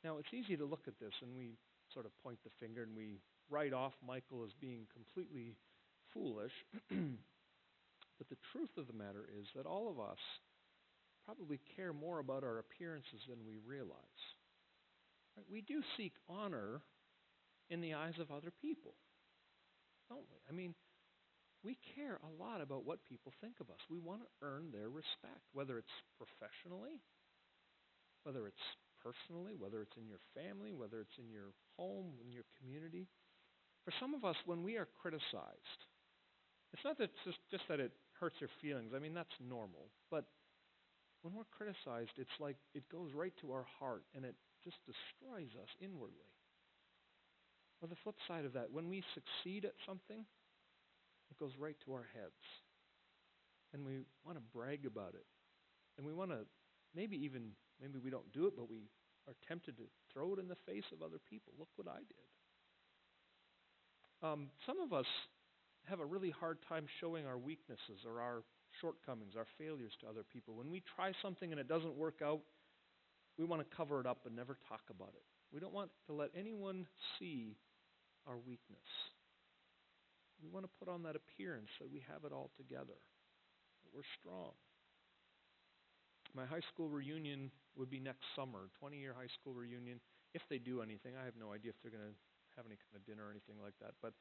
Now, it's easy to look at this and we sort of point the finger and we write off Michal as being completely foolish. But the truth of the matter is that all of us probably care more about our appearances than we realize. Right? We do seek honor in the eyes of other people, don't we? I mean, we care a lot about what people think of us. We want to earn their respect, whether it's professionally, whether it's personally, whether it's in your family, whether it's in your home, in your community. For some of us, when we are criticized, it's not that just that it hurts your feelings. I mean, that's normal. But when we're criticized, it's like it goes right to our heart and it just destroys us inwardly. Or the flip side of that, when we succeed at something, it goes right to our heads. And we want to brag about it. And we want to maybe we don't do it, but we are tempted to throw it in the face of other people. Look what I did. Some of us have a really hard time showing our weaknesses or our shortcomings, our failures to other people. When we try something and it doesn't work out, we want to cover it up and never talk about it. We don't want to let anyone see our weakness. We want to put on that appearance that we have it all together, that we're strong. My high school reunion would be next summer, 20-year high school reunion. If they do anything, I have no idea if they're going to have any kind of dinner or anything like that. But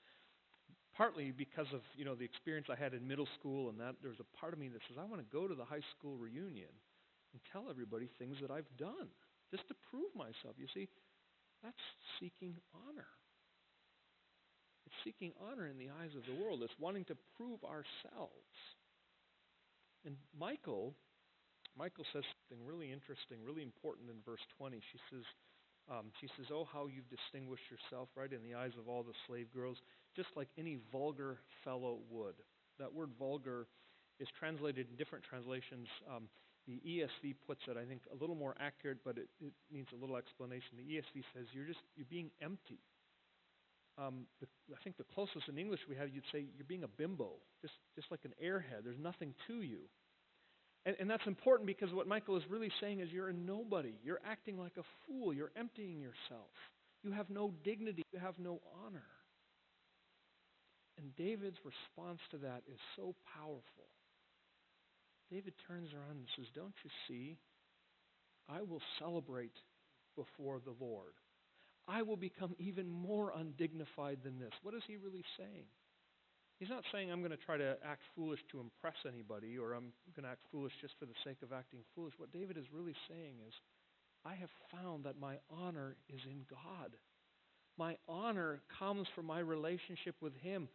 partly because of the experience I had in middle school and that, there's a part of me that says I want to go to the high school reunion and tell everybody things that I've done just to prove myself. You see, that's seeking honor. It's seeking honor in the eyes of the world. It's wanting to prove ourselves. And Michal says something really interesting, really important in verse 20. She says, oh, how you've distinguished yourself, right, in the eyes of all the slave girls, just like any vulgar fellow would. That word vulgar is translated in different translations. The ESV puts it, I think, a little more accurate, but it needs a little explanation. The ESV says you're being empty. I think the closest in English we have, you'd say you're being a bimbo, just like an airhead. There's nothing to you. And that's important because what Michal is really saying is you're a nobody. You're acting like a fool. You're emptying yourself. You have no dignity. You have no honor. And David's response to that is so powerful. David turns around and says, don't you see? I will celebrate before the Lord. I will become even more undignified than this. What is he really saying? He's not saying I'm going to try to act foolish to impress anybody or I'm going to act foolish just for the sake of acting foolish. What David is really saying is, I have found that my honor is in God. My honor comes from my relationship with Him.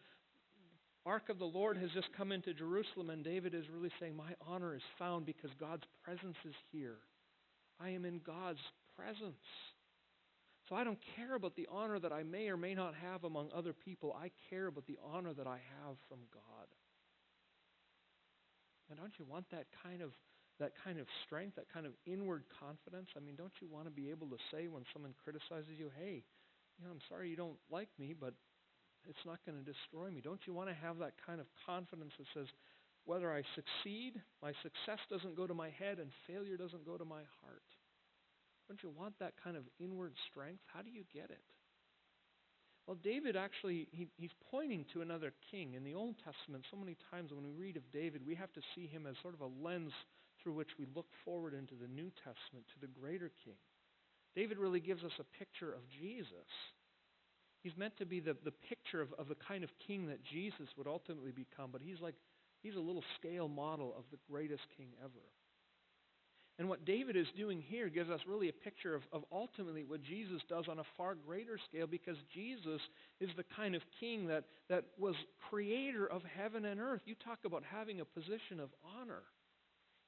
Ark of the Lord has just come into Jerusalem, and David is really saying, my honor is found because God's presence is here. I am in God's presence. So I don't care about the honor that I may or may not have among other people. I care about the honor that I have from God. And don't you want that kind of strength, that kind of inward confidence? I mean, don't you want to be able to say when someone criticizes you, hey, I'm sorry you don't like me, but it's not going to destroy me. Don't you want to have that kind of confidence that says, whether I succeed, my success doesn't go to my head and failure doesn't go to my heart? Don't you want that kind of inward strength? How do you get it? Well, David actually, he's pointing to another king. In the Old Testament, so many times when we read of David, we have to see him as sort of a lens through which we look forward into the New Testament, to the greater king. David really gives us a picture of Jesus. He's meant to be the picture of the kind of king that Jesus would ultimately become, but he's a little scale model of the greatest king ever. And what David is doing here gives us really a picture of ultimately what Jesus does on a far greater scale, because Jesus is the kind of king that was creator of heaven and earth. You talk about having a position of honor.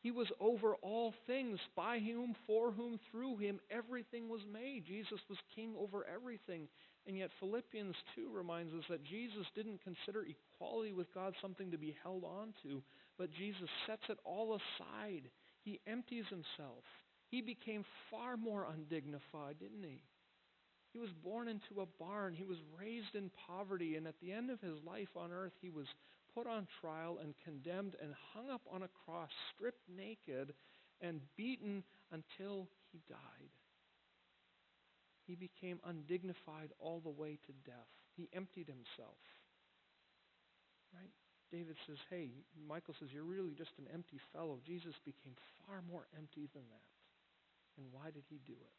He was over all things, by whom, for whom, through him, everything was made. Jesus was king over everything. And yet Philippians 2 reminds us that Jesus didn't consider equality with God something to be held on to, but Jesus sets it all aside. He empties himself. He became far more undignified, didn't he? He was born into a barn. He was raised in poverty. And at the end of his life on earth, he was put on trial and condemned and hung up on a cross, stripped naked and beaten until he died. He became undignified all the way to death. He emptied himself. Right? David says, hey, Michael says, you're really just an empty fellow. Jesus became far more empty than that. And why did he do it?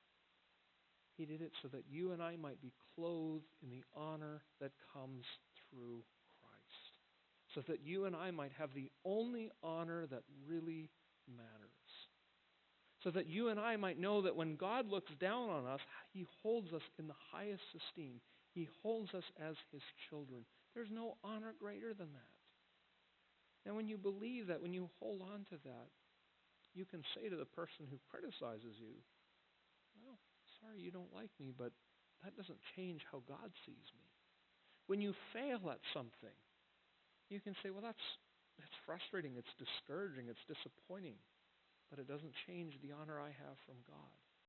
He did it so that you and I might be clothed in the honor that comes through Christ. So that you and I might have the only honor that really matters. So that you and I might know that when God looks down on us, he holds us in the highest esteem. He holds us as his children. There's no honor greater than that. And when you believe that, when you hold on to that, you can say to the person who criticizes you, well, sorry you don't like me, but that doesn't change how God sees me. When you fail at something, you can say, well, that's frustrating, it's discouraging, it's disappointing, but it doesn't change the honor I have from God.